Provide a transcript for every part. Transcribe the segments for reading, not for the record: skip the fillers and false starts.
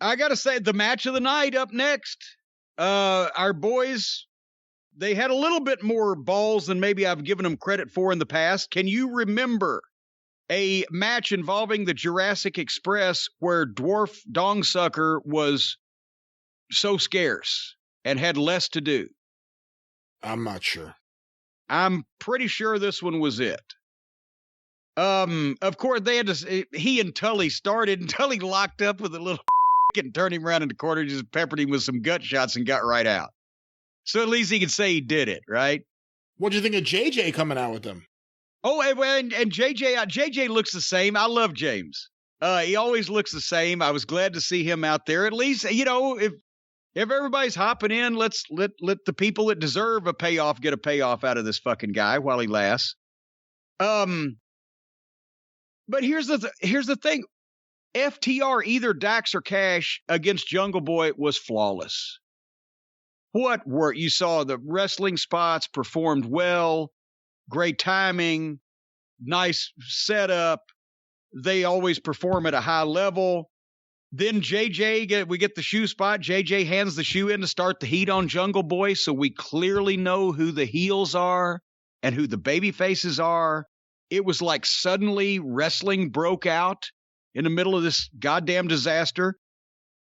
I got to say, the match of the night up next. Our boys, they had a little bit more balls than maybe I've given them credit for in the past. Can you remember a match involving the Jurassic Express where Dwarf Dongsucker was so scarce and had less to do? I'm not sure. I'm pretty sure this one was it. Of course, they had to. He and Tully started, and Tully locked up with a little and turned him around in the corner, just peppered him with some gut shots and got right out. So at least he could say he did it, right? What do you think of JJ coming out with them? Oh, and JJ looks the same. I love James. He always looks the same. I was glad to see him out there. At least, if everybody's hopping in, let's let the people that deserve a payoff get a payoff out of this fucking guy while he lasts. But here's the thing. FTR, either Dax or Cash against Jungle Boy was flawless. What were you saw the wrestling spots performed well, great timing, nice setup. They always perform at a high level. Then we get the shoe spot. JJ hands the shoe in to start the heat on Jungle Boy, so we clearly know who the heels are and who the baby faces are. It was like suddenly wrestling broke out in the middle of this goddamn disaster.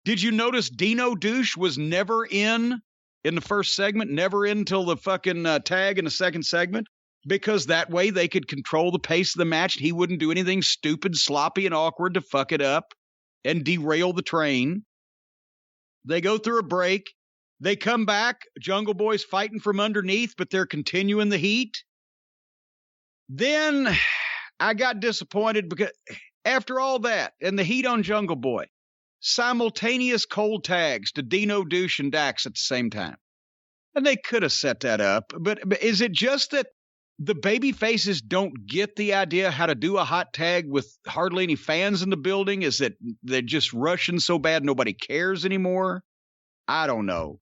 Did you notice Dino Douche was never in the first segment, never in until the fucking tag in the second segment? Because that way they could control the pace of the match. He wouldn't do anything stupid, sloppy, and awkward to fuck it up and derail the train. They go through a break. They come back. Jungle Boy's fighting from underneath, but they're continuing the heat. Then I got disappointed because after all that and the heat on Jungle Boy, simultaneous cold tags to Dino Douche and Dax at the same time. And they could have set that up. But is it just that the baby faces don't get the idea how to do a hot tag with hardly any fans in the building? Is it they're just rushing so bad nobody cares anymore? I don't know.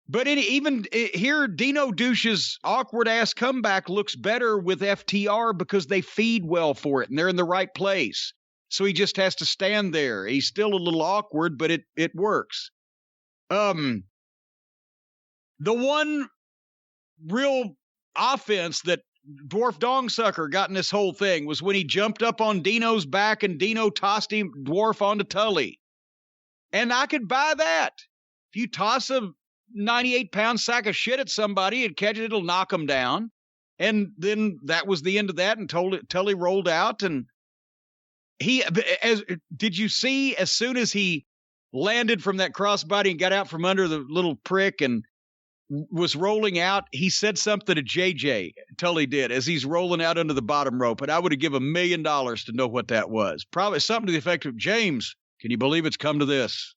But even here, Dino Douche's awkward-ass comeback looks better with FTR because they feed well for it, and they're in the right place. So he just has to stand there. He's still a little awkward, but it works. The one real offense that Dwarf Dongsucker got in this whole thing was when he jumped up on Dino's back and Dino tossed him Dwarf onto Tully. And I could buy that. If you toss a 98-pound sack of shit at somebody and catch it, it'll knock them down. And then that was the end of that, and Tully rolled out. And did you see as soon as he landed from that crossbody and got out from under the little prick and was rolling out, he said something to JJ, Tully did, as he's rolling out under the bottom rope, and I would have given $1 million to know what that was. Probably something to the effect of, James, can you believe it's come to this?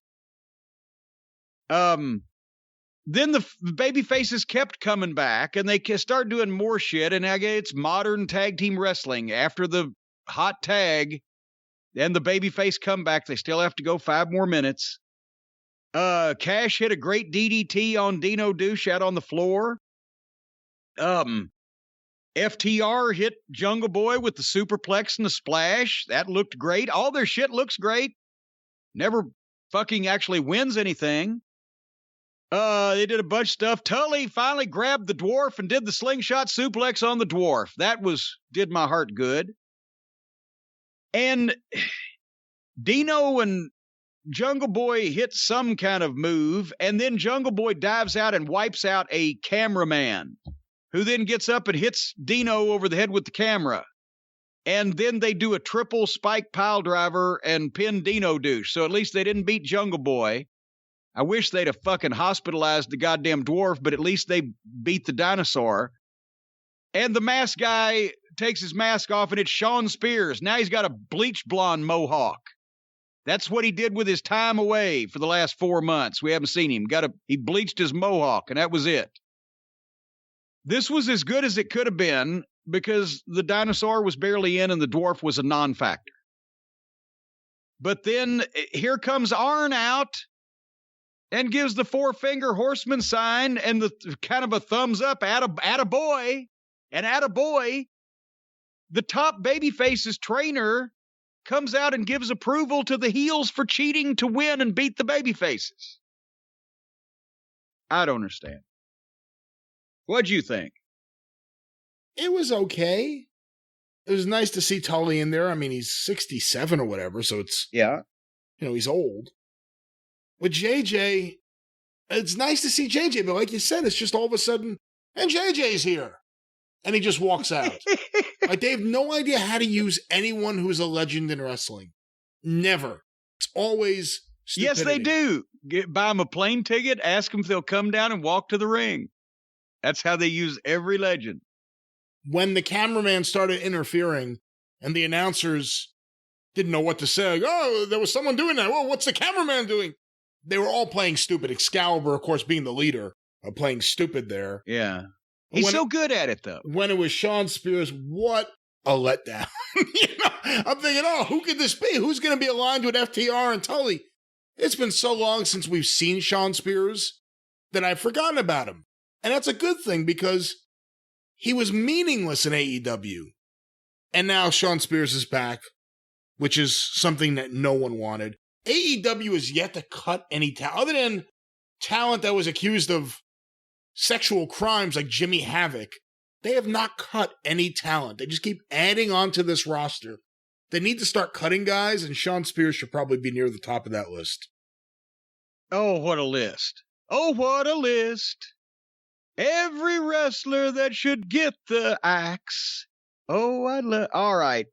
Then the baby faces kept coming back, and they started doing more shit, and I guess it's modern tag team wrestling. After the hot tag and the baby face comeback, they still have to go 5 more minutes. Cash hit a great DDT on Dino Douche out on the floor. FTR hit Jungle Boy with the superplex and the splash. That looked great. All their shit looks great. Never fucking actually wins anything. They did a bunch of stuff. Tully finally grabbed the dwarf and did the slingshot suplex on the dwarf. That did my heart good. And Dino and Jungle Boy hit some kind of move, and then Jungle Boy dives out and wipes out a cameraman, who then gets up and hits Dino over the head with the camera. And then they do a triple spike pile driver and pin Dino Douche. So at least they didn't beat Jungle Boy. I wish they'd have fucking hospitalized the goddamn dwarf, but at least they beat the dinosaur. And the mask guy takes his mask off, and it's Sean Spears. Now he's got a bleached blonde mohawk. That's what he did with his time away for the last 4 months. We haven't seen him. He bleached his mohawk, and that was it. This was as good as it could have been because the dinosaur was barely in and the dwarf was a non-factor. But then here comes Arn out and gives the 4-finger horseman sign and the kind of a thumbs up, attaboy. And attaboy, the top babyface's trainer comes out and gives approval to the heels for cheating to win and beat the baby faces. I don't understand. What'd you think? It was okay. It was nice to see Tully in there. I mean, he's 67 or whatever, so it's, he's old. With JJ, it's nice to see JJ, but like you said, it's just all of a sudden, and JJ's here. And he just walks out. Like, they have no idea how to use anyone who's a legend in wrestling. Never. It's always stupidity. Yes, they do. Buy them a plane ticket, ask them if they'll come down and walk to the ring. That's how they use every legend. When the cameraman started interfering and the announcers didn't know what to say, oh, there was someone doing that. Well, what's the cameraman doing? They were all playing stupid. Excalibur, of course, being the leader, playing stupid there. Yeah. He's so good at it, though. When it was Shawn Spears, what a letdown. I'm thinking, who could this be? Who's going to be aligned with FTR and Tully? It's been so long since we've seen Shawn Spears that I've forgotten about him. And that's a good thing because he was meaningless in AEW. And now Shawn Spears is back, which is something that no one wanted. AEW is yet to cut any talent, other than talent that was accused of sexual crimes like Jimmy Havoc. They have not cut any talent. They just keep adding on to this roster. They need to start cutting guys, and Shawn Spears should probably be near the top of that list. Oh, what a list. Oh, what a list. Every wrestler that should get the axe. Oh, all right.